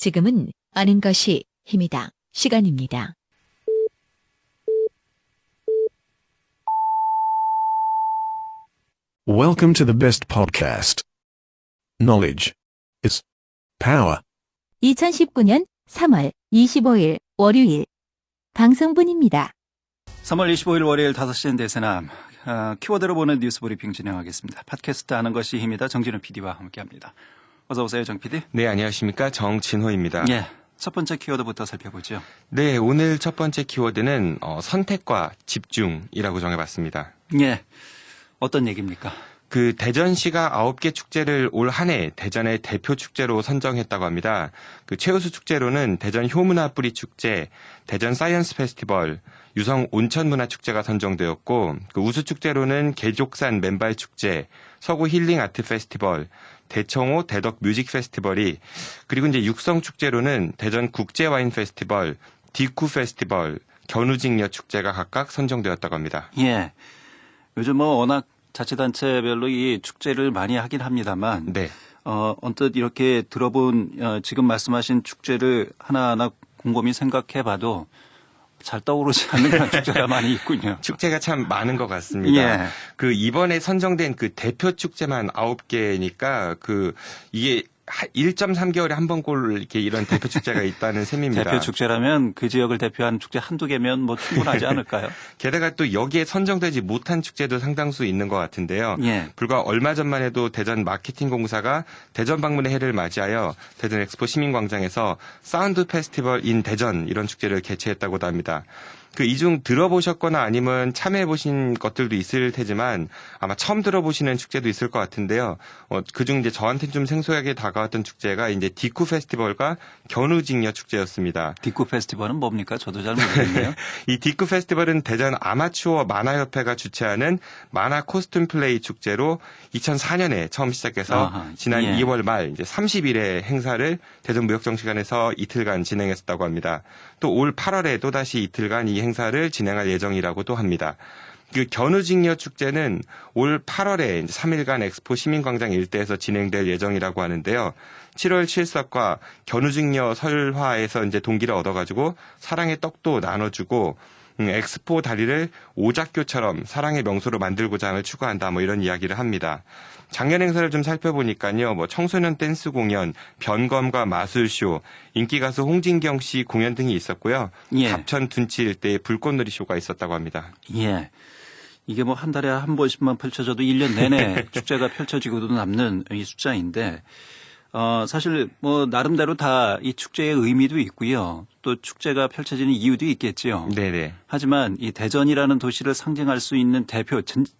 지금은 아는 것이 힘이다. 시간입니다. Welcome to the best podcast. Knowledge is power. 2019년 3월 25일 월요일 방송분입니다. 3월 25일 월요일 5시엔 대세남 키워드로 보는 뉴스 브리핑 진행하겠습니다. 팟캐스트 아는 것이 힘이다. 정진우 PD와 함께합니다. 어서 오세요, 정 PD. 네, 안녕하십니까. 정진호입니다. 예, 첫 번째 키워드부터 살펴보죠. 네, 오늘 첫 번째 키워드는 선택과 집중이라고 정해봤습니다. 예, 어떤 얘기입니까? 대전시가 9개 축제를 올 한 해 대전의 대표 축제로 선정했다고 합니다. 최우수 축제로는 대전 효문화 뿌리 축제, 대전 사이언스 페스티벌, 유성 온천문화 축제가 선정되었고, 우수 축제로는 계족산 맨발 축제, 서구 힐링 아트 페스티벌, 대청호 대덕 뮤직 페스티벌이, 그리고 이제 육성 축제로는 대전 국제 와인 페스티벌, 디쿠 페스티벌, 견우직녀 축제가 각각 선정되었다고 합니다. 예, 요즘 워낙 자치단체별로 이 축제를 많이 하긴 합니다만, 네. 언뜻 이렇게 들어본 지금 말씀하신 축제를 하나하나 곰곰이 생각해봐도 잘 떠오르지 않는 그런 축제가 많이 있군요. 축제가 참 많은 것 같습니다. 예. 이번에 선정된 대표 축제만 9개니까 이게 1.3개월에 한 번 꼴 이렇게 이런 대표 축제가 있다는 셈입니다. 대표 축제라면 그 지역을 대표하는 축제 한두 개면 충분하지 않을까요? 게다가 또 여기에 선정되지 못한 축제도 상당수 있는 것 같은데요. 예. 불과 얼마 전만 해도 대전 마케팅공사가 대전 방문의 해를 맞이하여 대전 엑스포 시민광장에서 사운드 페스티벌 인 대전 이런 축제를 개최했다고도 합니다. 이 중 들어보셨거나 아니면 참여해보신 것들도 있을 테지만 아마 처음 들어보시는 축제도 있을 것 같은데요. 그중 이제 저한테는 좀 생소하게 다가왔던 축제가 이제 디쿠 페스티벌과 견우직녀 축제였습니다. 디쿠 페스티벌은 뭡니까? 저도 잘 모르겠네요. 이 디쿠 페스티벌은 대전 아마추어 만화협회가 주최하는 만화 코스튬 플레이 축제로 2004년에 처음 시작해서 지난 예. 2월 말 이제 30일의 행사를 대전무역정시관에서 이틀간 진행했었다고 합니다. 또 올 8월에 또다시 이틀간 이 행사를 진행할 예정이라고도 합니다. 견우직녀 축제는 올 8월에 3일간 엑스포 시민광장 일대에서 진행될 예정이라고 하는데요. 7월 7석과 견우직녀 설화에서 이제 동기를 얻어가지고 사랑의 떡도 나눠주고 엑스포 다리를 오작교처럼 사랑의 명소로 만들고자 함을 추구한다 이런 이야기를 합니다. 작년 행사를 좀 살펴보니까요. 청소년 댄스 공연, 변검과 마술쇼, 인기 가수 홍진경 씨 공연 등이 있었고요. 예. 갑천 둔치 일대에 불꽃놀이 쇼가 있었다고 합니다. 예. 이게 한 달에 한 번씩만 펼쳐져도 1년 내내 축제가 펼쳐지고도 남는 이 숫자인데, 사실 나름대로 다 이 축제의 의미도 있고요. 또 축제가 펼쳐지는 이유도 있겠지요. 네네. 하지만 이 대전이라는 도시를 상징할 수 있는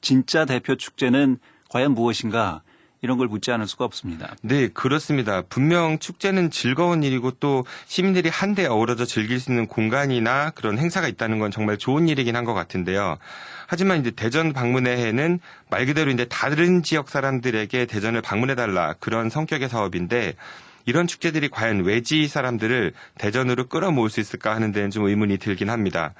진짜 대표 축제는 과연 무엇인가? 이런 걸 묻지 않을 수가 없습니다. 네, 그렇습니다. 분명 축제는 즐거운 일이고 또 시민들이 한데 어우러져 즐길 수 있는 공간이나 그런 행사가 있다는 건 정말 좋은 일이긴 한 것 같은데요. 하지만 이제 대전 방문의 해는 말 그대로 이제 다른 지역 사람들에게 대전을 방문해달라 그런 성격의 사업인데 이런 축제들이 과연 외지 사람들을 대전으로 끌어모을 수 있을까 하는 데는 좀 의문이 들긴 합니다.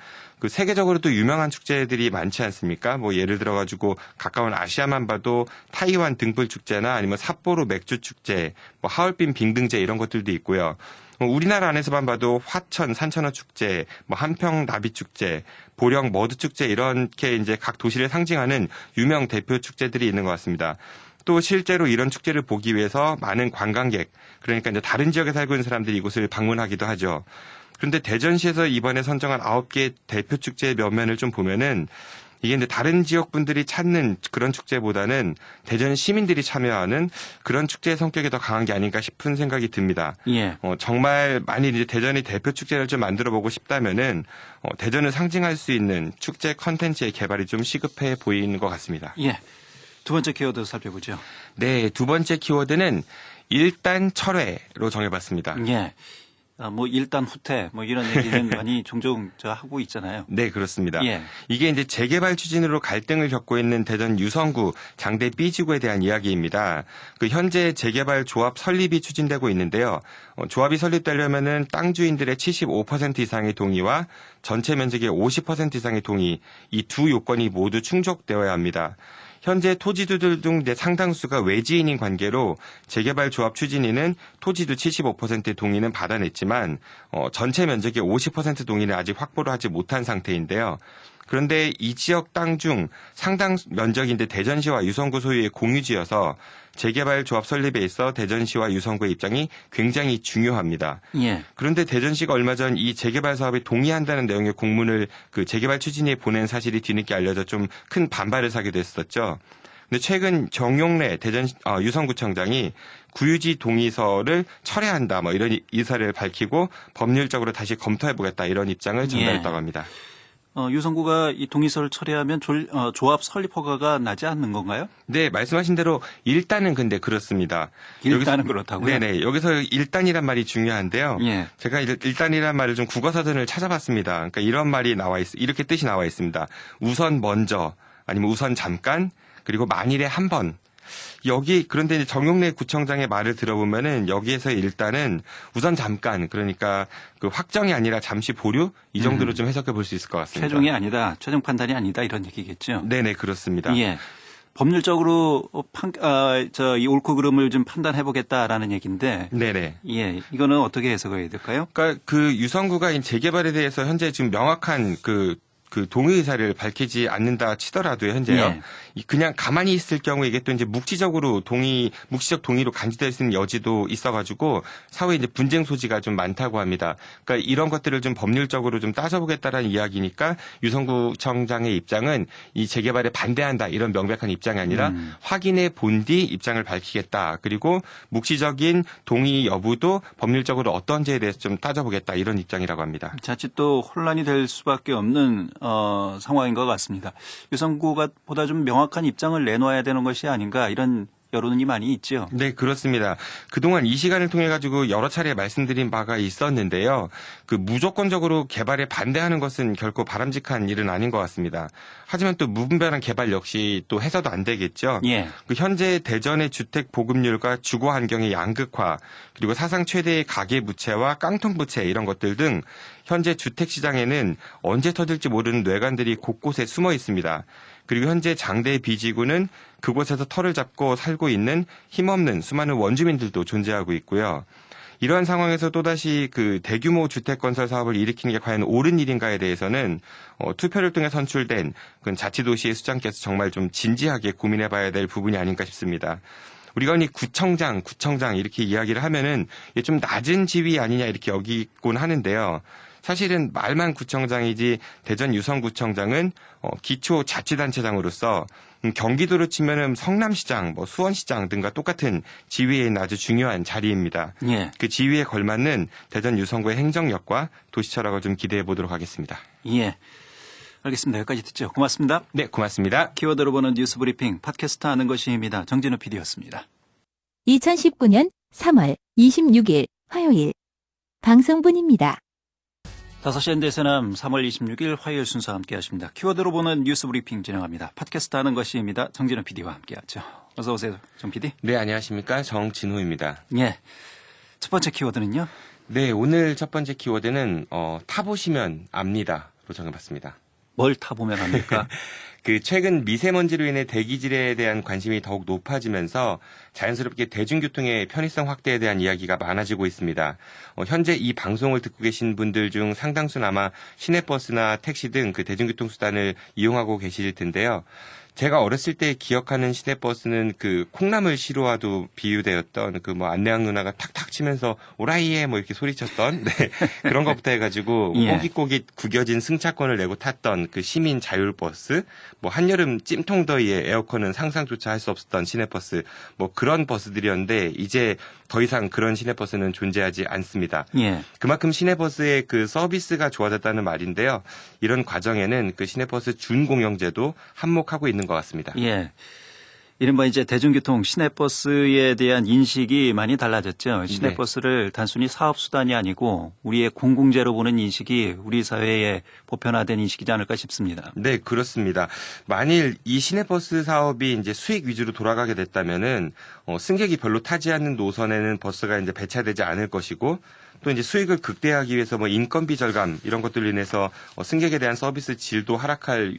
세계적으로 또 유명한 축제들이 많지 않습니까? 예를 들어가지고 가까운 아시아만 봐도 타이완 등불 축제나 아니면 삿포로 맥주 축제, 하얼빈 빙등제 이런 것들도 있고요. 우리나라 안에서만 봐도 화천 산천어 축제, 한평 나비 축제, 보령 머드 축제 이렇게 이제 각 도시를 상징하는 유명 대표 축제들이 있는 것 같습니다. 또 실제로 이런 축제를 보기 위해서 많은 관광객, 그러니까 이제 다른 지역에 살고 있는 사람들이 이곳을 방문하기도 하죠. 그런데 대전시에서 이번에 선정한 9개 대표 축제의 면면을 좀 보면은 이게 이제 다른 지역 분들이 찾는 그런 축제보다는 대전 시민들이 참여하는 그런 축제의 성격이 더 강한 게 아닌가 싶은 생각이 듭니다. 예. 정말 만일 이제 대전이 대표 축제를 좀 만들어 보고 싶다면은 대전을 상징할 수 있는 축제 컨텐츠의 개발이 좀 시급해 보이는 것 같습니다. 예. 두 번째 키워드 살펴보죠. 네, 두 번째 키워드는 일단 철회로 정해봤습니다. 예. 일단 후퇴, 이런 얘기는 많이 종종 하고 있잖아요. 네, 그렇습니다. 예. 이게 이제 재개발 추진으로 갈등을 겪고 있는 대전 유성구 장대 B지구에 대한 이야기입니다. 현재 재개발 조합 설립이 추진되고 있는데요. 조합이 설립되려면은 땅 주인들의 75% 이상의 동의와 전체 면적의 50% 이상의 동의, 이 두 요건이 모두 충족되어야 합니다. 현재 토지주들 중 상당수가 외지인인 관계로 재개발 조합 추진위는 토지주 75%의 동의는 받아냈지만 전체 면적의 50% 동의는 아직 확보를 하지 못한 상태인데요. 그런데 이 지역 땅 중 상당 면적인데 대전시와 유성구 소유의 공유지여서 재개발 조합 설립에 있어 대전시와 유성구의 입장이 굉장히 중요합니다. 예. 그런데 대전시가 얼마 전 이 재개발 사업에 동의한다는 내용의 공문을 그 재개발 추진위에 보낸 사실이 뒤늦게 알려져 좀 큰 반발을 사기도 했었죠. 근데 최근 정용래 유성구청장이 구유지 동의서를 철회한다 뭐 이런 의사를 밝히고 법률적으로 다시 검토해보겠다 이런 입장을 전달했다고 합니다. 유성구가 이 동의서를 철회하면 조합 설립 허가가 나지 않는 건가요? 네, 말씀하신 대로 일단은 근데 그렇습니다. 일단은 그렇다고요? 네네. 여기서 일단이란 말이 중요한데요. 예. 제가 일단이란 말을 좀 국어사전을 찾아봤습니다. 그러니까 이런 말이 이렇게 뜻이 나와 있습니다. 우선 먼저, 아니면 우선 잠깐, 그리고 만일에 한 번. 그런데 이제 정용래 구청장의 말을 들어보면은 여기에서 일단은 우선 잠깐, 그러니까 그 확정이 아니라 잠시 보류 이 정도로 좀 해석해 볼 수 있을 것 같습니다. 최종이 아니다, 최종 판단이 아니다 이런 얘기겠죠. 네네, 그렇습니다. 예. 법률적으로 이 옳고 그름을 좀 판단해 보겠다라는 얘기인데. 네네. 예. 이거는 어떻게 해석해야 될까요? 그러니까 그 유성구가 재개발에 대해서 현재 지금 명확한 그 동의 의사를 밝히지 않는다 치더라도요, 현재요. 예. 그냥 가만히 있을 경우에 이게 또 이제 묵시적 동의로 간주될 수 있는 여지도 있어가지고 사후에 이제 분쟁 소지가 좀 많다고 합니다. 그러니까 이런 것들을 좀 법률적으로 좀 따져보겠다라는 이야기니까 유성구청장의 입장은 이 재개발에 반대한다 이런 명백한 입장이 아니라 확인해 본 뒤 입장을 밝히겠다. 그리고 묵시적인 동의 여부도 법률적으로 어떤지에 대해서 좀 따져보겠다 이런 입장이라고 합니다. 자칫 또 혼란이 될 수밖에 없는 상황인 것 같습니다. 유성구가 보다 좀 명확한 입장을 내놓아야 되는 것이 아닌가 이런 여론이 많이 있죠. 네, 그렇습니다. 그동안 이 시간을 통해 가지고 여러 차례 말씀드린 바가 있었는데요. 그 무조건적으로 개발에 반대하는 것은 결코 바람직한 일은 아닌 것 같습니다. 하지만 또 무분별한 개발 역시 또 해서도 안 되겠죠. 예. 그 현재 대전의 주택 보급률과 주거 환경의 양극화, 그리고 사상 최대의 가계 부채와 깡통 부채 이런 것들 등 현재 주택 시장에는 언제 터질지 모르는 뇌관들이 곳곳에 숨어 있습니다. 그리고 현재 장대 비지구는 그곳에서 터를 잡고 살고 있는 힘없는 수많은 원주민들도 존재하고 있고요. 이러한 상황에서 또다시 그 대규모 주택 건설 사업을 일으키는 게 과연 옳은 일인가에 대해서는 투표를 통해 선출된 그 자치도시의 수장께서 정말 좀 진지하게 고민해봐야 될 부분이 아닌가 싶습니다. 우리가 이 구청장 이렇게 이야기를 하면은 좀 낮은 지위 아니냐 이렇게 여기곤 하는데요. 사실은 말만 구청장이지 대전 유성구청장은 기초자치단체장으로서 경기도로 치면은 성남시장, 수원시장 등과 똑같은 지위에 있는 아주 중요한 자리입니다. 예. 그 지위에 걸맞는 대전 유성구의 행정력과 도시철학을 좀 기대해 보도록 하겠습니다. 예. 알겠습니다. 여기까지 듣죠. 고맙습니다. 네, 고맙습니다. 키워드로 보는 뉴스 브리핑 팟캐스트 아는 것이 힘이다. 정진우 PD였습니다. 2019년 3월 26일 화요일 방송분입니다. 5시 엔데스남 3월 26일 화요일 순서 함께 하십니다. 키워드로 보는 뉴스 브리핑 진행합니다. 팟캐스트 하는 것이 입니다. 정진우 PD와 함께 하죠. 어서 오세요. 정 PD. 네, 안녕하십니까. 정진호입니다. 예. 첫 번째 키워드는요? 네, 오늘 첫 번째 키워드는 타보시면 압니다로 정해봤습니다. 뭘 타보면 합니까? 그 최근 미세먼지로 인해 대기질에 대한 관심이 더욱 높아지면서 자연스럽게 대중교통의 편의성 확대에 대한 이야기가 많아지고 있습니다. 현재 이 방송을 듣고 계신 분들 중 상당수는 아마 시내버스나 택시 등 그 대중교통 수단을 이용하고 계실 텐데요. 제가 어렸을 때 기억하는 시내버스는 그 콩나물 시루와도 비유되었던 그 안내양 누나가 탁탁 치면서 오라이에 이렇게 소리쳤던 네, 그런 것부터 해가지고 예. 꼬깃꼬깃 구겨진 승차권을 내고 탔던 그 시민 자율버스, 한여름 찜통더위에 에어컨은 상상조차 할 수 없었던 시내버스, 그런 버스들이었는데 이제 더 이상 그런 시내버스는 존재하지 않습니다. 예. 그만큼 시내버스의 그 서비스가 좋아졌다는 말인데요. 이런 과정에는 그 시내버스 준공영제도 한몫하고 있는 것 같습니다. 예. 이른바 이제 대중교통 시내버스에 대한 인식이 많이 달라졌죠. 시내버스를 단순히 사업수단이 아니고 우리의 공공재로 보는 인식이 우리 사회에 보편화된 인식이지 않을까 싶습니다. 네, 그렇습니다. 만일 이 시내버스 사업이 이제 수익 위주로 돌아가게 됐다면은 승객이 별로 타지 않는 노선에는 버스가 이제 배차되지 않을 것이고 또 이제 수익을 극대화하기 위해서 뭐 인건비 절감 이런 것들로 인해서 승객에 대한 서비스 질도 하락할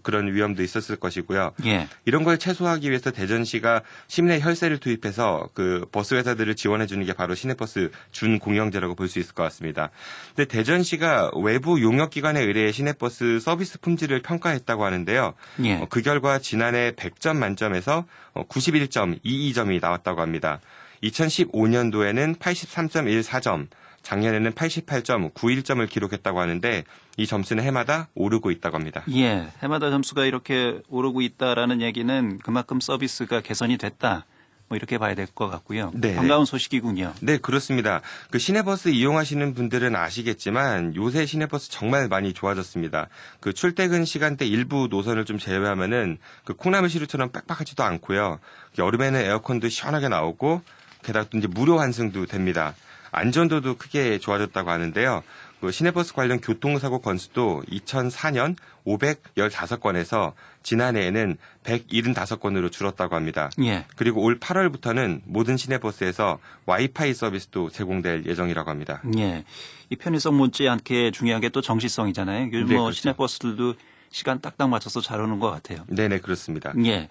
그런 위험도 있었을 것이고요. 예. 이런 걸 최소화하기 위해서 대전시가 시내 혈세를 투입해서 그 버스 회사들을 지원해 주는 게 바로 시내버스 준공영제라고 볼 수 있을 것 같습니다. 근데 대전시가 외부 용역 기관에 의뢰해 시내버스 서비스 품질을 평가했다고 하는데요. 예. 그 결과 지난해 100점 만점에서 91.22점이 나왔다고 합니다. 2015년도에는 83.14점, 작년에는 88.91점을 기록했다고 하는데 이 점수는 해마다 오르고 있다고 합니다. 예. 해마다 점수가 이렇게 오르고 있다라는 얘기는 그만큼 서비스가 개선이 됐다. 뭐 이렇게 봐야 될 것 같고요. 네. 반가운 소식이군요. 네, 그렇습니다. 그 시내버스 이용하시는 분들은 아시겠지만 요새 시내버스 정말 많이 좋아졌습니다. 그 출퇴근 시간대 일부 노선을 좀 제외하면은 그 콩나물시루처럼 빡빡하지도 않고요. 여름에는 에어컨도 시원하게 나오고 게다가 또 이제 무료 환승도 됩니다. 안전도도 크게 좋아졌다고 하는데요. 그 시내버스 관련 교통사고 건수도 2004년 515건에서 지난해에는 175건으로 줄었다고 합니다. 예. 그리고 올 8월부터는 모든 시내버스에서 와이파이 서비스도 제공될 예정이라고 합니다. 예. 이 편의성 못지않게 중요한 게 또 정시성이잖아요. 요즘 네, 뭐 그렇죠. 시내버스들도 시간 딱딱 맞춰서 잘 오는 것 같아요. 네네, 그렇습니다. 예.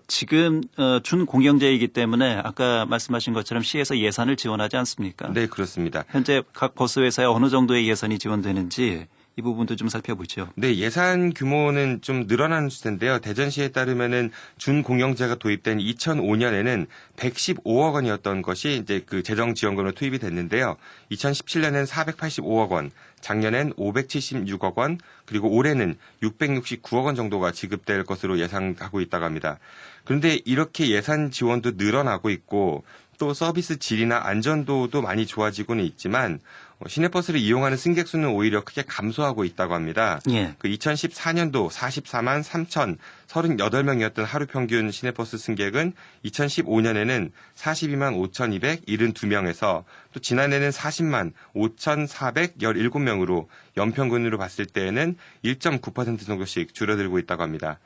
지금 준공영제이기 때문에 아까 말씀하신 것처럼 시에서 예산을 지원하지 않습니까? 네, 그렇습니다. 현재 각 버스 회사에 어느 정도의 예산이 지원되는지 이 부분도 좀 살펴보죠. 네, 예산 규모는 좀 늘어나는 추세인데요. 대전시에 따르면은 준공영제가 도입된 2005년에는 115억 원이었던 것이 이제 그 재정 지원금으로 투입이 됐는데요. 2017년엔 485억 원, 작년엔 576억 원, 그리고 올해는 669억 원 정도가 지급될 것으로 예상하고 있다고 합니다. 그런데 이렇게 예산 지원도 늘어나고 있고 또 서비스 질이나 안전도도 많이 좋아지고는 있지만 시내버스를 이용하는 승객 수는 오히려 크게 감소하고 있다고 합니다. 예. 그 2014년도 44만 3,038명이었던 하루 평균 시내버스 승객은 2015년에는 42만 5,272명에서 또 지난해는 40만 5,417명으로 연평균으로 봤을 때에는 1.9% 정도씩 줄어들고 있다고 합니다.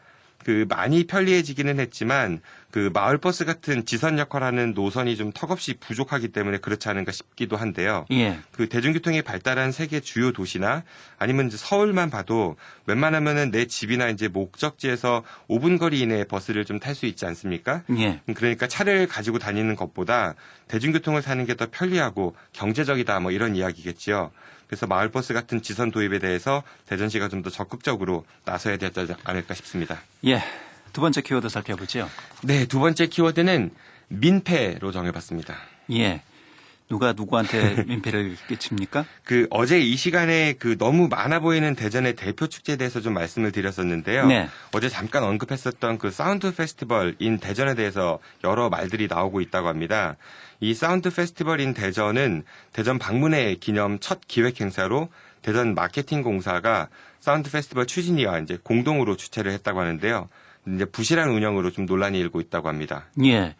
그 많이 편리해지기는 했지만 그 마을버스 같은 지선 역할하는 노선이 좀 턱없이 부족하기 때문에 그렇지 않은가 싶기도 한데요. 예. 그 대중교통이 발달한 세계 주요 도시나 아니면 이제 서울만 봐도 웬만하면은 내 집이나 이제 목적지에서 5분 거리 이내에 버스를 좀 탈 수 있지 않습니까? 예. 그러니까 차를 가지고 다니는 것보다 대중교통을 타는 게 더 편리하고 경제적이다 뭐 이런 이야기겠지요. 그래서 마을버스 같은 지선 도입에 대해서 대전시가 좀 더 적극적으로 나서야 되지 않을까 싶습니다. 예. 두 번째 키워드 살펴보죠. 네, 두 번째 키워드는 민폐로 정해봤습니다. 예. 누가 누구한테 민폐를 끼칩니까? 그 어제 이 시간에 그 너무 많아 보이는 대전의 대표 축제에 대해서 좀 말씀을 드렸었는데요. 네. 어제 잠깐 언급했었던 그 사운드 페스티벌인 대전에 대해서 여러 말들이 나오고 있다고 합니다. 이 사운드 페스티벌인 대전은 대전 방문회 기념 첫 기획 행사로 대전 마케팅 공사가 사운드 페스티벌 추진위와 이제 공동으로 주최를 했다고 하는데요. 이제 부실한 운영으로 좀 논란이 일고 있다고 합니다. 예.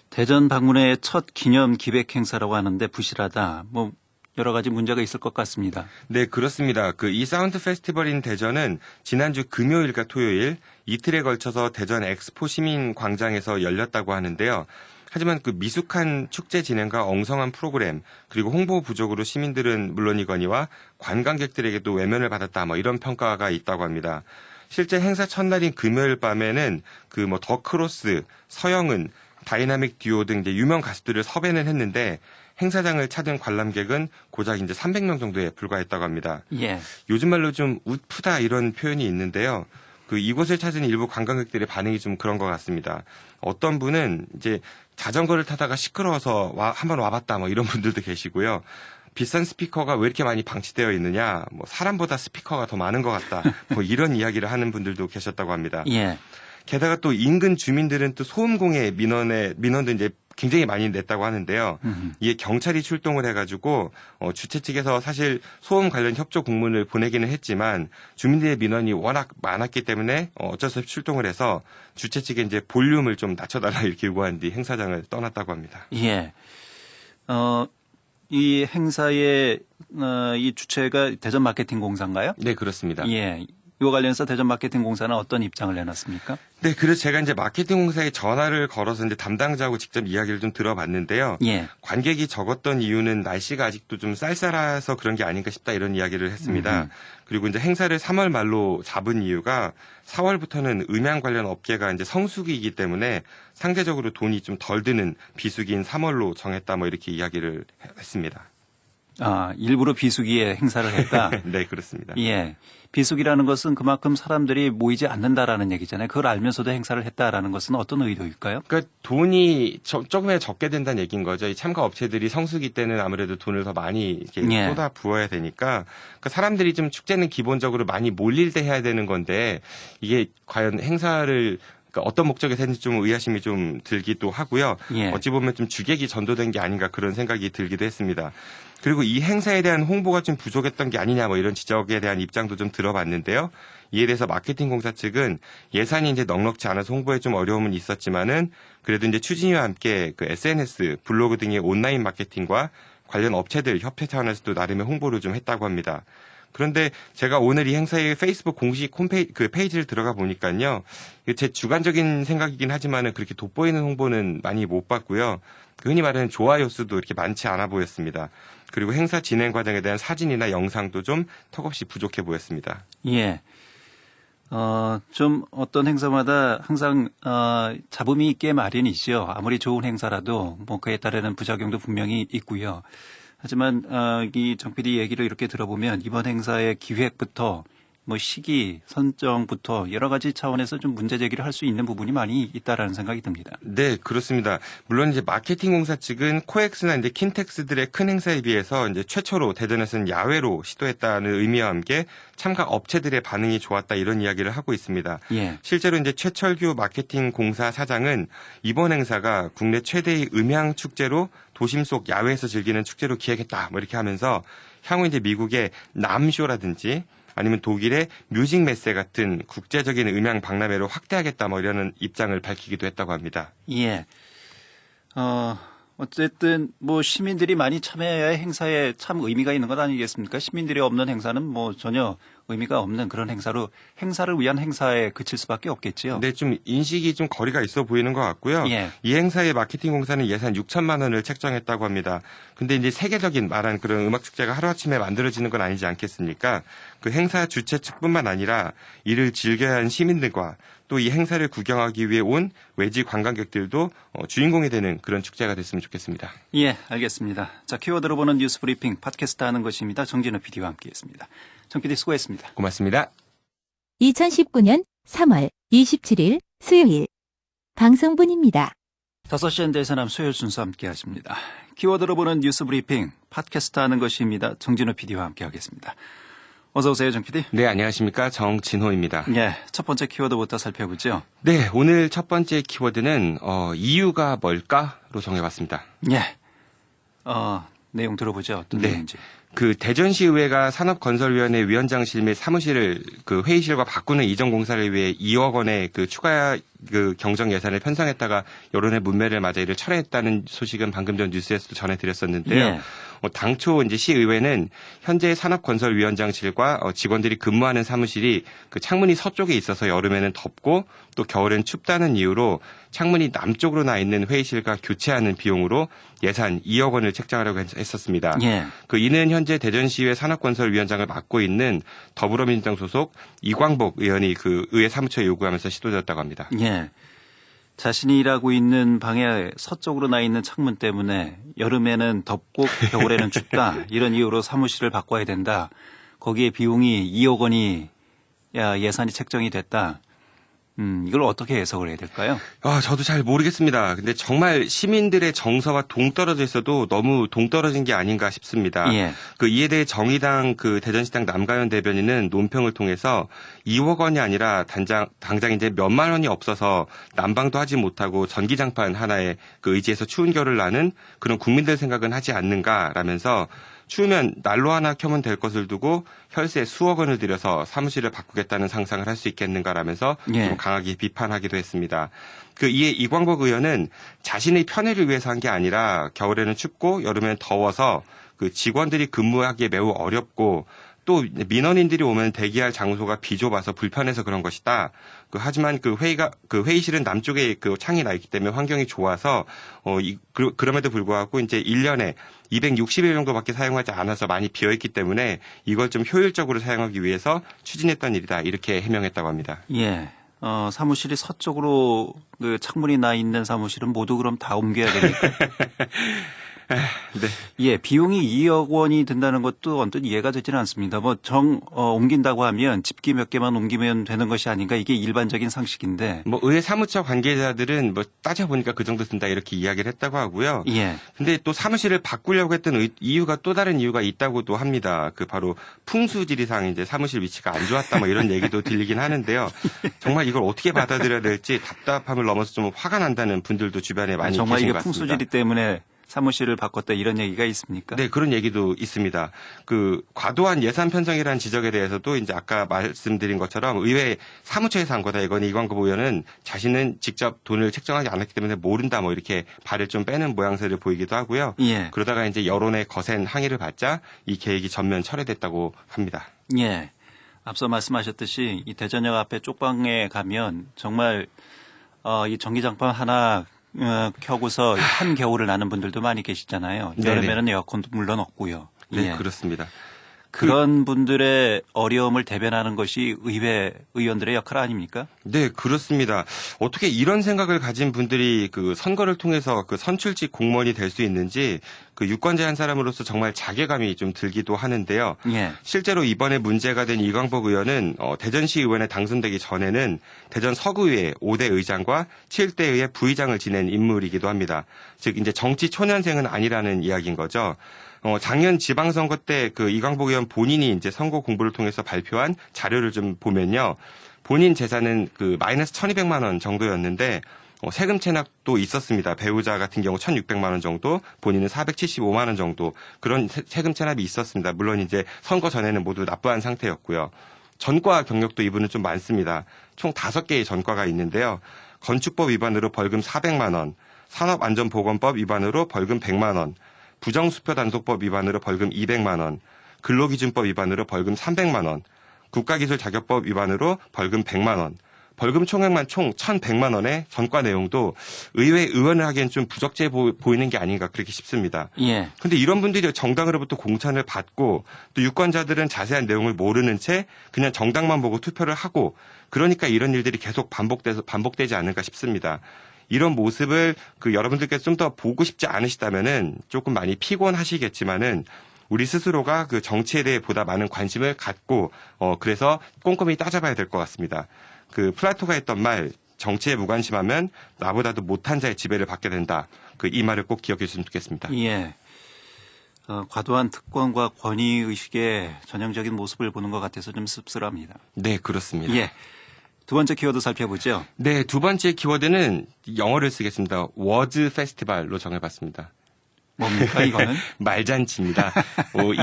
대전 방문회의 첫 기념 기획 행사라고 하는데 부실하다. 뭐 여러 가지 문제가 있을 것 같습니다. 네, 그렇습니다. 그 이 사운드 페스티벌인 대전은 지난주 금요일과 토요일 이틀에 걸쳐서 대전 엑스포 시민 광장에서 열렸다고 하는데요. 하지만 그 미숙한 축제 진행과 엉성한 프로그램 그리고 홍보 부족으로 시민들은 물론이거니와 관광객들에게도 외면을 받았다 뭐 이런 평가가 있다고 합니다. 실제 행사 첫날인 금요일 밤에는 그 뭐 더크로스, 서영은, 다이나믹 듀오 등 이제 유명 가수들을 섭외는 했는데 행사장을 찾은 관람객은 고작 이제 300명 정도에 불과했다고 합니다. 예. 요즘 말로 좀 웃프다 이런 표현이 있는데요. 그 이곳을 찾은 일부 관광객들의 반응이 좀 그런 것 같습니다. 어떤 분은 이제 자전거를 타다가 시끄러워서 한번 와봤다 뭐 이런 분들도 계시고요. 비싼 스피커가 왜 이렇게 많이 방치되어 있느냐, 뭐 사람보다 스피커가 더 많은 것 같다, 뭐 이런 이야기를 하는 분들도 계셨다고 합니다. 예. 게다가 또 인근 주민들은 또 소음공해 민원도 이제 굉장히 많이 냈다고 하는데요. 이에 경찰이 출동을 해가지고 주최 측에서 사실 소음 관련 협조 공문을 보내기는 했지만 주민들의 민원이 워낙 많았기 때문에 어쩔 수 없이 출동을 해서 주최 측에 이제 볼륨을 좀 낮춰달라 이렇게 요구한 뒤 행사장을 떠났다고 합니다. 예. 이 행사의 이 주체가 대전 마케팅 공사인가요? 네, 그렇습니다. 예. 이와 관련해서 대전마케팅공사는 어떤 입장을 내놨습니까? 네, 그래서 제가 이제 마케팅공사에 전화를 걸어서 이제 담당자하고 직접 이야기를 좀 들어봤는데요. 예. 관객이 적었던 이유는 날씨가 아직도 좀 쌀쌀해서 그런 게 아닌가 싶다 이런 이야기를 했습니다. 그리고 이제 행사를 3월 말로 잡은 이유가 4월부터는 음향 관련 업계가 이제 성수기이기 때문에 상대적으로 돈이 좀 덜 드는 비수기인 3월로 정했다 뭐 이렇게 이야기를 했습니다. 아, 일부러 비수기에 행사를 했다? 네, 그렇습니다. 예. 비수기라는 것은 그만큼 사람들이 모이지 않는다라는 얘기잖아요. 그걸 알면서도 행사를 했다라는 것은 어떤 의도일까요? 그러니까 돈이 조금에 적게 된다는 얘기인 거죠. 이 참가 업체들이 성수기 때는 아무래도 돈을 더 많이 이렇게 예. 쏟아 부어야 되니까 그러니까 사람들이 좀 축제는 기본적으로 많이 몰릴 때 해야 되는 건데 이게 과연 행사를 그러니까 어떤 목적에서 했는지 좀 의아심이 좀 들기도 하고요. 예. 어찌 보면 좀 주객이 전도된 게 아닌가 그런 생각이 들기도 했습니다. 그리고 이 행사에 대한 홍보가 좀 부족했던 게 아니냐 뭐 이런 지적에 대한 입장도 좀 들어봤는데요. 이에 대해서 마케팅공사 측은 예산이 이제 넉넉지 않아서 홍보에 좀 어려움은 있었지만은 그래도 이제 추진위와 함께 그 SNS, 블로그 등의 온라인 마케팅과 관련 업체들 협회 차원에서도 나름의 홍보를 좀 했다고 합니다. 그런데 제가 오늘 이 행사의 페이스북 공식 홈페이지 그 페이지를 들어가 보니까요. 제 주관적인 생각이긴 하지만은 그렇게 돋보이는 홍보는 많이 못 봤고요. 흔히 말하는 좋아요 수도 이렇게 많지 않아 보였습니다. 그리고 행사 진행 과정에 대한 사진이나 영상도 좀 턱없이 부족해 보였습니다. 예. 좀 어떤 행사마다 항상 잡음이 있게 마련이죠. 아무리 좋은 행사라도 뭐 그에 따르는 부작용도 분명히 있고요. 하지만 이 정 PD 얘기를 이렇게 들어보면 이번 행사의 기획부터 뭐 시기 선정부터 여러 가지 차원에서 좀 문제 제기를 할 수 있는 부분이 많이 있다라는 생각이 듭니다. 네, 그렇습니다. 물론 이제 마케팅공사 측은 코엑스나 이제 킨텍스들의 큰 행사에 비해서 이제 최초로 대전에서는 야외로 시도했다는 의미와 함께 참가 업체들의 반응이 좋았다 이런 이야기를 하고 있습니다. 예. 실제로 이제 최철규 마케팅공사 사장은 이번 행사가 국내 최대의 음향 축제로 도심 속 야외에서 즐기는 축제로 기획했다 뭐 이렇게 하면서 향후 이제 미국의 남쇼라든지 아니면 독일의 뮤직 메세 같은 국제적인 음향 박람회로 확대하겠다 뭐 이러는 입장을 밝히기도 했다고 합니다. 예. 어쨌든 뭐 시민들이 많이 참여해야 행사에 참 의미가 있는 것 아니겠습니까? 시민들이 없는 행사는 뭐 전혀 의미가 없는 그런 행사로 행사를 위한 행사에 그칠 수밖에 없겠지요. 네, 좀 인식이 좀 거리가 있어 보이는 것 같고요. 예. 이 행사의 마케팅 공사는 예산 6천만 원을 책정했다고 합니다. 근데 이제 세계적인 말한 그런 음악 축제가 하루아침에 만들어지는 건 아니지 않겠습니까? 그 행사 주최 측뿐만 아니라 이를 즐겨야 하는 시민들과 또 이 행사를 구경하기 위해 온 외지 관광객들도 주인공이 되는 그런 축제가 됐으면 좋겠습니다. 예, 알겠습니다. 자, 키워드로 보는 뉴스 브리핑 팟캐스트 하는 것입니다. 정진우 PD와 함께했습니다. 정 PD 수고했습니다. 고맙습니다. 2019년 3월 27일 수요일 방송분입니다. 5시 현대에서남 수요일 순서 함께하십니다. 키워드로 보는 뉴스 브리핑 팟캐스트 하는 것입니다. 정진우 PD와 함께하겠습니다. 어서 오세요, 정 PD. 네, 안녕하십니까. 정진호입니다. 예, 첫 번째 키워드부터 살펴보죠. 네, 오늘 첫 번째 키워드는 이유가 뭘까로 정해봤습니다. 예, 내용 들어보죠. 어떤 네. 내용인지. 그 대전시의회가 산업건설위원회 위원장실 및 사무실을 그 회의실과 바꾸는 이전 공사를 위해 2억 원의 그 추가 그 경정 예산을 편성했다가 여론의 문매를 맞아 이를 철회했다는 소식은 방금 전 뉴스에서도 전해드렸었는데요. 예. 당초 이제 시의회는 현재 산업건설위원장실과 직원들이 근무하는 사무실이 그 창문이 서쪽에 있어서 여름에는 덥고 또 겨울엔 춥다는 이유로 창문이 남쪽으로 나 있는 회의실과 교체하는 비용으로 예산 2억 원을 책정하려고 했었습니다. 예. 그 이는 현재 대전시의회 산업건설위원장을 맡고 있는 더불어민주당 소속 이광복 의원이 그 의회 사무처에 요구하면서 시도되었다고 합니다. 예. 자신이 일하고 있는 방에 서쪽으로 나 있는 창문 때문에 여름에는 덥고 겨울에는 춥다. 이런 이유로 사무실을 바꿔야 된다. 거기에 비용이 2억 원이 예산이 책정이 됐다. 이걸 어떻게 해석을 해야 될까요? 저도 잘 모르겠습니다. 근데 정말 시민들의 정서와 동떨어져 있어도 너무 동떨어진 게 아닌가 싶습니다. 예. 그 이에 대해 정의당 그 대전시당 남가연 대변인은 논평을 통해서 2억 원이 아니라 당장 이제 몇만 원이 없어서 난방도 하지 못하고 전기장판 하나에 그 의지에서 추운 겨울을 나는 그런 국민들 생각은 하지 않는가라면서 추우면 난로 하나 켜면 될 것을 두고 혈세 수억 원을 들여서 사무실을 바꾸겠다는 상상을 할 수 있겠는가라면서 예. 좀 강하게 비판하기도 했습니다. 그 이에 이광복 의원은 자신의 편의를 위해서 한 게 아니라 겨울에는 춥고 여름에는 더워서 그 직원들이 근무하기에 매우 어렵고 또 민원인들이 오면 대기할 장소가 비좁아서 불편해서 그런 것이다. 하지만 그 회의실은 남쪽에 그 창이 나 있기 때문에 환경이 좋아서 그럼에도 불구하고 이제 1년에 260일 정도밖에 사용하지 않아서 많이 비어 있기 때문에 이걸 좀 효율적으로 사용하기 위해서 추진했던 일이다. 이렇게 해명했다고 합니다. 예. 사무실이 서쪽으로 그 창문이 나 있는 사무실은 모두 그럼 다 옮겨야 됩니까? 네. 예, 비용이 2억 원이 든다는 것도 언뜻 이해가 되지는 않습니다. 옮긴다고 하면 집기 몇 개만 옮기면 되는 것이 아닌가 이게 일반적인 상식인데. 의회 사무처 관계자들은 따져보니까 그 정도 든다 이렇게 이야기를 했다고 하고요. 예. 근데 또 사무실을 바꾸려고 했던 이유가 또 다른 이유가 있다고도 합니다. 바로 풍수지리상 이제 사무실 위치가 안 좋았다 이런 얘기도 들리긴 하는데요. 정말 이걸 어떻게 받아들여야 될지 답답함을 넘어서 좀 화가 난다는 분들도 주변에 많이 정말 계신 이게 것 같습니다. 풍수지리 때문에 사무실을 바꿨다 이런 얘기가 있습니까? 네, 그런 얘기도 있습니다. 과도한 예산 편성이라는 지적에 대해서도 이제 아까 말씀드린 것처럼 의회 사무처에서 한 거다. 이건 이광급 의원은 자신은 직접 돈을 책정하지 않았기 때문에 모른다 이렇게 발을 좀 빼는 모양새를 보이기도 하고요. 예. 그러다가 이제 여론의 거센 항의를 받자 이 계획이 전면 철회됐다고 합니다. 예. 앞서 말씀하셨듯이 이 대전역 앞에 쪽방에 가면 정말 이 전기장판 하나 켜고서 한겨울을 나는 분들도 많이 계시잖아요. 여름에는 에어컨도 물론 없고요. 네, 예. 그렇습니다. 그런 분들의 어려움을 대변하는 것이 의회 의원들의 역할 아닙니까? 네, 그렇습니다. 어떻게 이런 생각을 가진 분들이 선거를 통해서 선출직 공무원이 될 수 있는지 유권자 한 사람으로서 정말 자괴감이 좀 들기도 하는데요. 예. 실제로 이번에 문제가 된 이광복 의원은 대전시 의원에 당선되기 전에는 대전 서구의회 5대 의장과 7대 의회 부의장을 지낸 인물이기도 합니다. 즉 이제 정치 초년생은 아니라는 이야기인 거죠. 작년 지방선거 때 이광복 의원 본인이 이제 선거 공부를 통해서 발표한 자료를 좀 보면요. 본인 재산은 마이너스 1,200만 원 정도였는데 세금 체납도 있었습니다. 배우자 같은 경우 1,600만 원 정도, 본인은 475만 원 정도 그런 세금 체납이 있었습니다. 물론 이제 선거 전에는 모두 납부한 상태였고요. 전과 경력도 이분은 좀 많습니다. 총 5개의 전과가 있는데요. 건축법 위반으로 벌금 400만 원, 산업안전보건법 위반으로 벌금 100만 원, 부정수표단속법 위반으로 벌금 200만 원, 근로기준법 위반으로 벌금 300만 원, 국가기술자격법 위반으로 벌금 100만 원, 벌금 총액만 총 1,100만 원의 전과 내용도 의회 의원을 하기엔 좀 부적절해 보이는 게 아닌가 그렇게 싶습니다. 예. 근데 이런 분들이 정당으로부터 공천을 받고 또 유권자들은 자세한 내용을 모르는 채 그냥 정당만 보고 투표를 하고 그러니까 이런 일들이 계속 반복되지 않을까 싶습니다. 이런 모습을 여러분들께서 좀 더 보고 싶지 않으시다면은 조금 많이 피곤하시겠지만은 우리 스스로가 정치에 대해 보다 많은 관심을 갖고 그래서 꼼꼼히 따져봐야 될 것 같습니다. 플라토가 했던 말 정치에 무관심하면 나보다도 못한 자의 지배를 받게 된다. 이 말을 꼭 기억해 주시면 좋겠습니다. 예. 과도한 특권과 권위 의식의 전형적인 모습을 보는 것 같아서 좀 씁쓸합니다. 네, 그렇습니다. 예. 두 번째 키워드 살펴보죠. 네, 두 번째 키워드는 영어를 쓰겠습니다. 워즈 페스티벌로 정해봤습니다. 뭡니까 이거는? 말잔치입니다.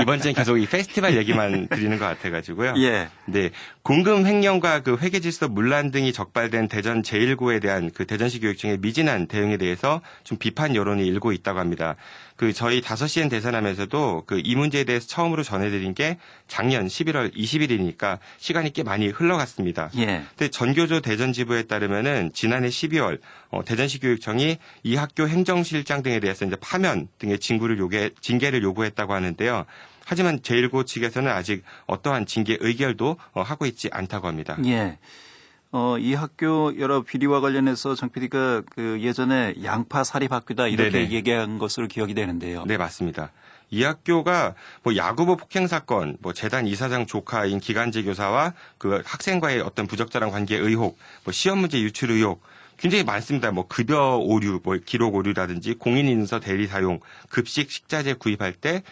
이번 주엔 계속 이 페스티벌 얘기만 드리는 것 같아가지고요. 예. 네, 공금 횡령과 회계질서 문란 등이 적발된 대전 제1고에 대한 대전시 교육청의 미진한 대응에 대해서 좀 비판 여론이 일고 있다고 합니다. 저희 5시엔 대선하면서도 이 문제에 대해서 처음으로 전해드린 게 작년 11월 20일이니까 시간이 꽤 많이 흘러갔습니다. 예. 근데 전교조 대전지부에 따르면은 지난해 12월 대전시 교육청이 이 학교 행정실장 등에 대해서 이제 파면 등의 징계를 요구했다고 하는데요. 하지만 제1고 측에서는 아직 어떠한 징계 의결도 하고 있지 않다고 합니다. 예. 이 학교 여러 비리와 관련해서 정 PD가 예전에 양파 사립학교다 이렇게 네네. 얘기한 것으로 기억이 되는데요. 네, 맞습니다. 이 학교가 야구부 폭행 사건, 재단 이사장 조카인 기간제 교사와 학생과의 어떤 부적절한 관계 의혹, 시험 문제 유출 의혹 굉장히 많습니다. 급여 오류, 기록 오류라든지 공인인서 대리 사용, 급식 식자재 구입할 때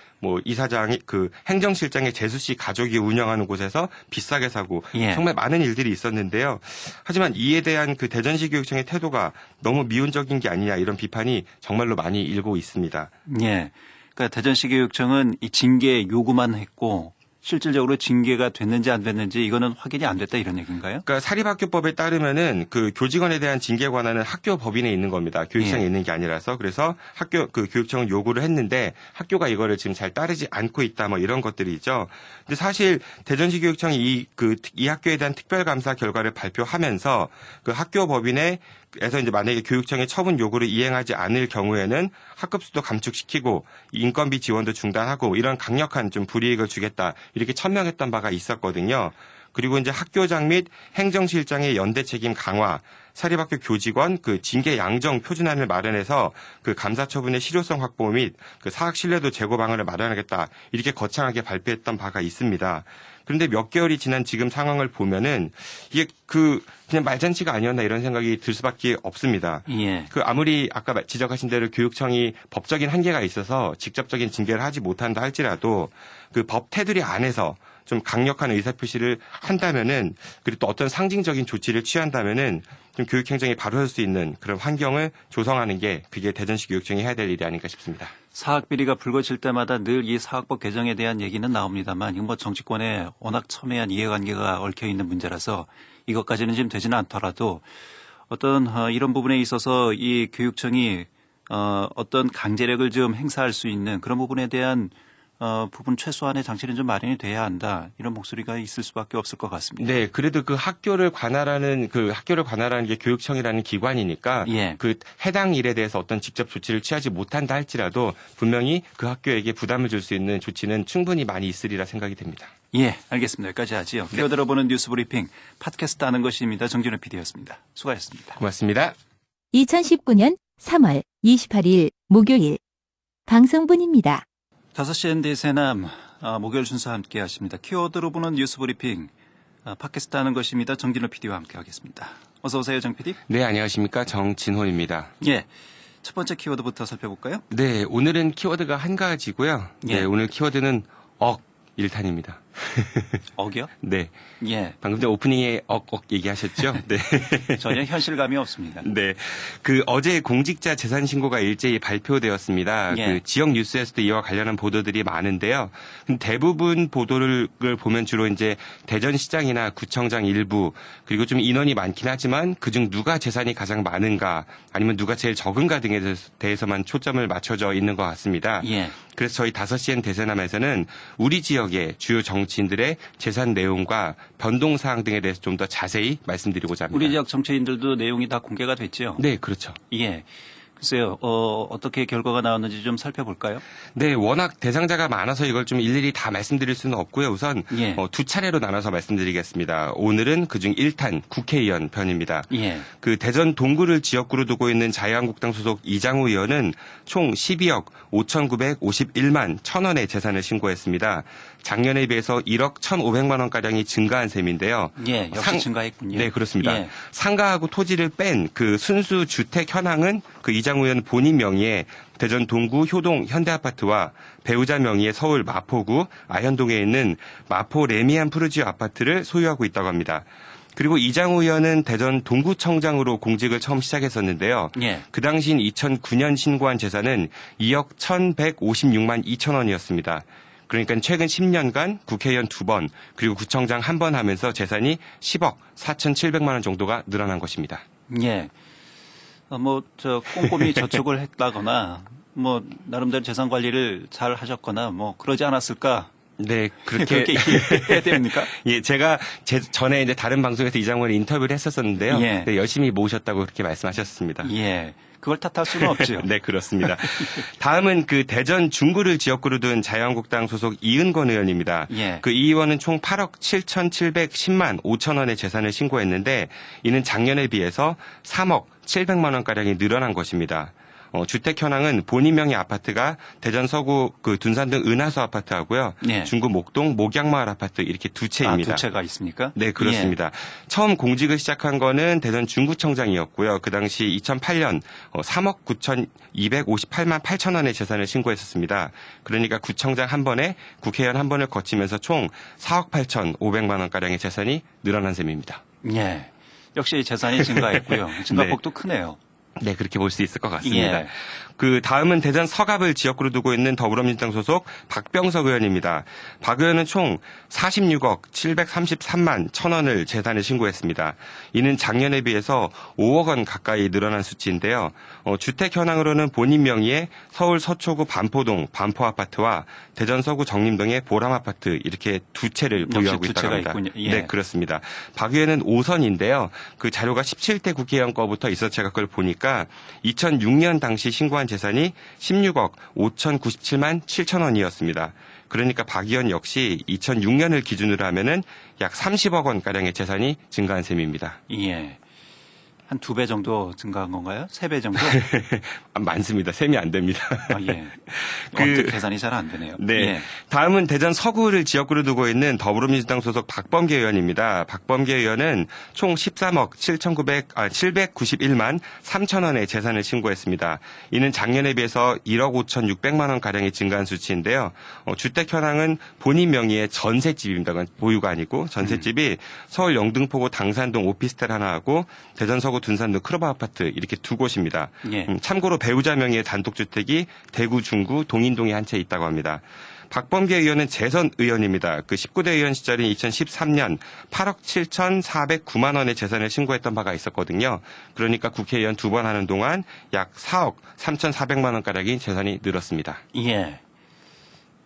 이사장이 행정실장의 재수 씨 가족이 운영하는 곳에서 비싸게 사고 예. 정말 많은 일들이 있었는데요. 하지만 이에 대한 대전시 교육청의 태도가 너무 미온적인 게 아니냐 이런 비판이 정말로 많이 일고 있습니다. 예. 그러니까 대전시 교육청은 이 징계 요구만 했고 실질적으로 징계가 됐는지 안 됐는지 이거는 확인이 안 됐다 이런 얘기인가요? 그러니까 사립학교법에 따르면은 그 교직원에 대한 징계 권한은 학교 법인에 있는 겁니다. 교육청에 예. 있는 게 아니라서. 그래서 학교 그 교육청은 요구를 했는데 학교가 이거를 지금 잘 따르지 않고 있다 뭐 이런 것들이 있죠. 근데 사실 대전시 교육청이 이 학교에 대한 특별감사 결과를 발표하면서 그 학교 법인에 에서 이제 만약에 교육청의 처분 요구를 이행하지 않을 경우에는 학급수도 감축시키고 인건비 지원도 중단하고 이런 강력한 좀 불이익을 주겠다 이렇게 천명했던 바가 있었거든요. 그리고 이제 학교장 및 행정실장의 연대 책임 강화, 사립학교 교직원 그 징계 양정 표준안을 마련해서 그 감사 처분의 실효성 확보 및 그 사학 신뢰도 제고 방안을 마련하겠다 이렇게 거창하게 발표했던 바가 있습니다. 그런데 몇 개월이 지난 지금 상황을 보면은 이게 그냥 말잔치가 아니었나 이런 생각이 들 수밖에 없습니다. 예. 그 아무리 아까 지적하신 대로 교육청이 법적인 한계가 있어서 직접적인 징계를 하지 못한다 할지라도 그 법 테두리 안에서 좀 강력한 의사표시를 한다면은 그리고 또 어떤 상징적인 조치를 취한다면은 좀 교육 행정이 바로 설 수 있는 그런 환경을 조성하는 게 그게 대전시 교육청이 해야 될 일이 아닐까 싶습니다. 사학 비리가 불거질 때마다 늘 이 사학법 개정에 대한 얘기는 나옵니다만 이건 뭐 정치권에 워낙 첨예한 이해관계가 얽혀 있는 문제라서 이것까지는 지금 되지는 않더라도 어떤 이런 부분에 있어서 이 교육청이 어떤 강제력을 좀 행사할 수 있는 그런 부분에 대한 부분 최소한의 장치는 좀 마련이 돼야 한다. 이런 목소리가 있을 수밖에 없을 것 같습니다. 네, 그래도 그 학교를 관할하는 게 교육청이라는 기관이니까 예. 그 해당 일에 대해서 어떤 직접 조치를 취하지 못한다 할지라도 분명히 그 학교에게 부담을 줄 수 있는 조치는 충분히 많이 있으리라 생각이 됩니다. 예, 알겠습니다. 여기까지 하지요. 네. 끼어들어보는 뉴스 브리핑 팟캐스트 하는 것입니다. 정진우 PD였습니다. 수고하셨습니다. 고맙습니다. 2019년 3월 28일 목요일 방송분입니다. 5시 ND세남 목요일 순서 함께 하십니다. 키워드로 보는 뉴스 브리핑 팟캐스트 하는 것입니다. 정진호 PD와 함께 하겠습니다. 어서 오세요, 정 PD. 네, 안녕하십니까. 정진호입니다. 예, 첫 번째 키워드부터 살펴볼까요? 네, 오늘은 키워드가 한 가지고요. 예. 네, 오늘 키워드는 일탄입니다. 억이요? 네. 예, 방금 전에 오프닝에 얘기하셨죠? 네. 전혀 현실감이 없습니다. 네. 어제 공직자 재산 신고가 일제히 발표되었습니다. 예. 지역 뉴스에서도 이와 관련한 보도들이 많은데요. 대부분 보도를 보면 주로 이제 대전시장이나 구청장 일부 그리고 좀 인원이 많긴 하지만 그중 누가 재산이 가장 많은가 아니면 누가 제일 적은가 등에 대해서만 초점을 맞춰져 있는 것 같습니다. 예. 그래서 저희 5시엔 대세남에서는 우리 지역의 주요 정치인들의 재산 내용과 변동 사항 등에 대해서 좀 더 자세히 말씀드리고자 합니다. 우리 지역 정치인들도 내용이 다 공개가 됐죠? 네, 그렇죠. 예. 글쎄요, 어떻게 결과가 나왔는지 좀 살펴볼까요? 네, 워낙 대상자가 많아서 이걸 좀 일일이 다 말씀드릴 수는 없고요. 우선 예. 두 차례로 나눠서 말씀드리겠습니다. 오늘은 그중 1탄 국회의원 편입니다. 예. 대전 동구를 지역구로 두고 있는 자유한국당 소속 이장우 의원은 총 12억 5,951만 1,000원의 재산을 신고했습니다. 작년에 비해서 1억 1,500만 원가량이 증가한 셈인데요. 예, 역시 증가했군요. 네, 그렇습니다. 예. 상가하고 토지를 뺀 그 순수 주택 현황은 그 이장우 의원 본인 명의의 대전 동구 효동 현대아파트와 배우자 명의의 서울 마포구 아현동에 있는 마포 레미안 푸르지오 아파트를 소유하고 있다고 합니다. 그리고 이장우 의원은 대전 동구청장으로 공직을 처음 시작했었는데요. 예. 그 당시인 2009년 신고한 재산은 2억 1,156만 2천 원이었습니다. 그러니까 최근 10년간 국회의원 2번 그리고 구청장 1번 하면서 재산이 10억 4,700만 원 정도가 늘어난 것입니다. 예. 꼼꼼히 저축을 했다거나, 나름대로 재산 관리를 잘 하셨거나, 그러지 않았을까? 네, 그렇게 해야 됩니까? 예, 제가 전에 이제 다른 방송에서 이장우 의원 인터뷰를 했었었는데요. 예. 네, 열심히 모으셨다고 그렇게 말씀하셨습니다. 예. 그걸 탓할 수는 없죠. 네, 그렇습니다. 다음은 대전 중구를 지역구로 둔 자유한국당 소속 이은권 의원입니다. 예. 이 의원은 총 8억 7,710만 5천 원의 재산을 신고했는데 이는 작년에 비해서 3억 700만 원가량이 늘어난 것입니다. 주택 현황은 본인 명의 아파트가 대전 서구 둔산동 은하수 아파트하고요. 예. 중구 목동 목양마을 아파트 이렇게 두 채입니다. 두 채가 있습니까? 네, 그렇습니다. 처음 공직을 시작한 거는 대전 중구청장이었고요. 그 당시 2008년 3억 9,258만 8천 원의 재산을 신고했었습니다. 그러니까 구청장 한 번에 국회의원 한 번을 거치면서 총 4억 8,500만 원가량의 재산이 늘어난 셈입니다. 예. 역시 재산이 증가했고요. 증가폭도 크네요. 네, 그렇게 볼 수 있을 것 같습니다. 예. 그 다음은 대전 서갑을 지역구로 두고 있는 더불어민주당 소속 박병석 의원입니다. 박 의원은 총 46억 733만 1,000원을 재산을 신고했습니다. 이는 작년에 비해서 5억 원 가까이 늘어난 수치인데요. 주택 현황으로는 본인 명의의 서울 서초구 반포동 반포아파트와 대전 서구 정림동의 보람아파트 이렇게 두 채를 보유하고 있다고 합니다. 있군요. 예. 네, 그렇습니다. 박 의원은 5선인데요. 그 자료가 17대 국회의원 거부터 있어 제가 그걸 보니까 2006년 당시 신고한 재산이 16억 5,097만 7천 원이었습니다. 그러니까 박 의원 역시 2006년을 기준으로 하면은 약 30억 원가량의 재산이 증가한 셈입니다. 예. 한 2배 정도 증가한 건가요? 3배 정도? 많습니다. 셈이 안 됩니다. 아, 예. 언뜻 계산이 잘 안 되네요. 네. 예. 다음은 대전 서구를 지역구로 두고 있는 더불어민주당 소속 박범계 의원입니다. 박범계 의원은 총 13억 791만 3천 원의 재산을 신고했습니다. 이는 작년에 비해서 1억 5,600만 원 가량이 증가한 수치인데요. 주택 현황은 본인 명의의 전셋집입니다. 보유가 아니고 전셋집이 서울 영등포구 당산동 오피스텔 하나하고 대전 서구 둔산로 크로바 아파트 이렇게 두 곳입니다. 예. 참고로 배우자 명의의 단독주택이 대구 중구 동인동에 한 채 있다고 합니다. 박범계 의원은 재선 의원입니다. 그 19대 의원 시절인 2013년 8억 7,409만 원의 재산을 신고했던 바가 있었거든요. 그러니까 국회의원 2번 하는 동안 약 4억 3,400만 원가량이 재산이 늘었습니다. 예.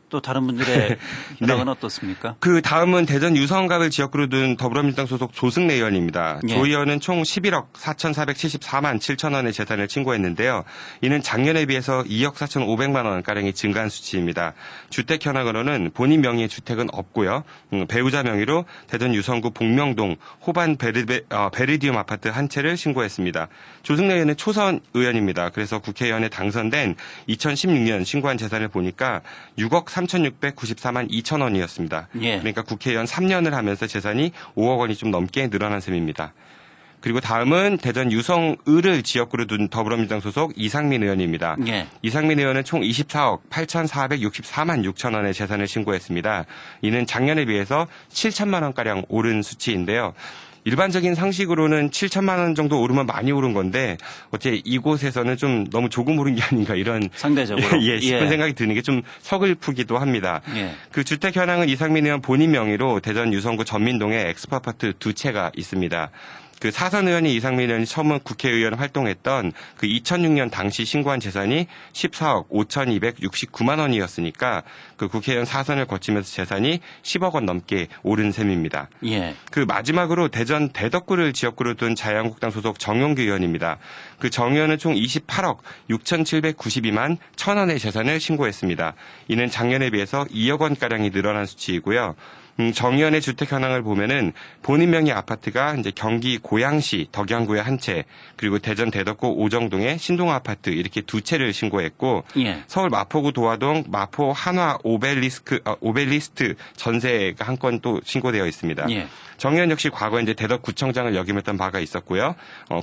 또 다른 분들의 현황은 어떻습니까? 그 다음은 대전 유성갑을 지역구로 둔 더불어민주당 소속 조승래 의원입니다. 예. 조 의원은 총 11억 4,474만 7천 원의 재산을 신고했는데요. 이는 작년에 비해서 2억 4,500만 원가량이 증가한 수치입니다. 주택 현황으로는 본인 명의의 주택은 없고요. 배우자 명의로 대전 유성구 복명동 호반 베르디움 아파트 한 채를 신고했습니다. 조승래 의원은 초선 의원입니다. 그래서 국회의원에 당선된 2016년 신고한 재산을 보니까 6억 3,694만 2천 원이었습니다. 예. 그러니까 국회의원 3년을 하면서 재산이 5억 원이 좀 넘게 늘어난 셈입니다. 그리고 다음은 대전 유성을을 지역구로 둔 더불어민주당 소속 이상민 의원입니다. 예. 이상민 의원은 총 24억 8,464만 6천 원의 재산을 신고했습니다. 이는 작년에 비해서 7천만 원가량 오른 수치인데요. 일반적인 상식으로는 7천만 원 정도 오르면 많이 오른 건데 어째 이곳에서는 좀 너무 조금 오른 게 아닌가 이런 상대적으로 싶은 생각이 드는 게 좀 서글프기도 합니다. 예. 그 주택 현황은 이상민 의원 본인 명의로 대전 유성구 전민동에 엑스파아파트 두 채가 있습니다. 그 사선 의원이 이상민 의원이 처음 국회의원 활동했던 그 2006년 당시 신고한 재산이 14억 5,269만 원이었으니까 그 국회의원 사선을 거치면서 재산이 10억 원 넘게 오른 셈입니다. 예. 그 마지막으로 대전 대덕구를 지역구로 둔 자유한국당 소속 정용규 의원입니다. 그 정 의원은 총 28억 6,792만 1천 원의 재산을 신고했습니다. 이는 작년에 비해서 2억 원가량이 늘어난 수치이고요. 정 의원의 주택 현황을 보면은 본인 명의 아파트가 이제 경기 고양시 덕양구에 한 채, 그리고 대전 대덕구 오정동의 신동아 아파트 이렇게 두 채를 신고했고, 예. 서울 마포구 도화동 마포 한화 오벨리스트 전세가 한 건 또 신고되어 있습니다. 예. 정 의원 역시 과거에 이제 대덕구청장을 역임했던 바가 있었고요.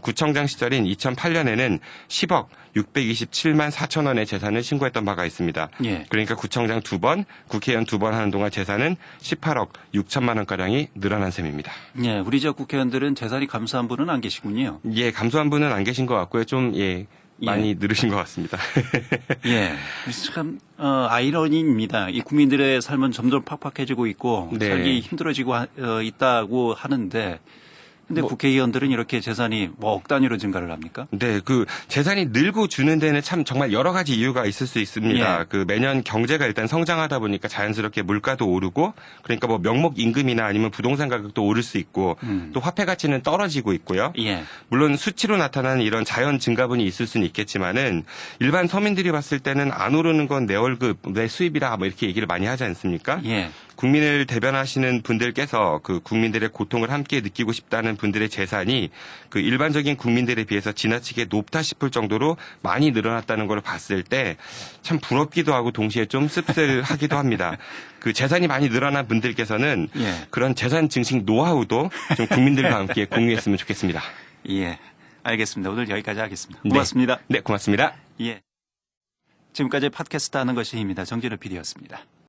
구청장 시절인 2008년에는 10억 627만 4천 원의 재산을 신고했던 바가 있습니다. 예. 그러니까 구청장 2번, 국회의원 2번 하는 동안 재산은 18억 6천만 원가량이 늘어난 셈입니다. 예. 우리 지역 국회의원들은 재산이 감소한 분은 안 계시군요. 예, 감소한 분은 안 계신 것 같고요. 좀, 많이 늘으신 것 같습니다. 예. 그래서 참, 아이러니입니다. 이 국민들의 삶은 점점 팍팍해지고 있고, 네. 살기 힘들어지고 있다고 하는데, 근데 국회의원들은 이렇게 재산이 억 단위로 증가를 합니까? 네, 그 재산이 늘고 주는 데는 참 정말 여러 가지 이유가 있을 수 있습니다. 예. 그 매년 경제가 일단 성장하다 보니까 자연스럽게 물가도 오르고, 그러니까 뭐 명목 임금이나 아니면 부동산 가격도 오를 수 있고, 또 화폐 가치는 떨어지고 있고요. 예. 물론 수치로 나타나는 이런 자연 증가분이 있을 수는 있겠지만은 일반 서민들이 봤을 때는 안 오르는 건 내 월급, 내 수입이라 뭐 이렇게 얘기를 많이 하지 않습니까? 예. 국민을 대변하시는 분들께서 그 국민들의 고통을 함께 느끼고 싶다는 분들의 재산이 그 일반적인 국민들에 비해서 지나치게 높다 싶을 정도로 많이 늘어났다는 걸 봤을 때 참 부럽기도 하고 동시에 좀 씁쓸하기도 합니다. 그 재산이 많이 늘어난 분들께서는 예. 그런 재산 증식 노하우도 좀 국민들과 함께 공유했으면 좋겠습니다. 예. 알겠습니다. 오늘 여기까지 하겠습니다. 고맙습니다. 네, 고맙습니다. 예. 지금까지 팟캐스트 하는 것이 힘이다. 정진우 PD였습니다.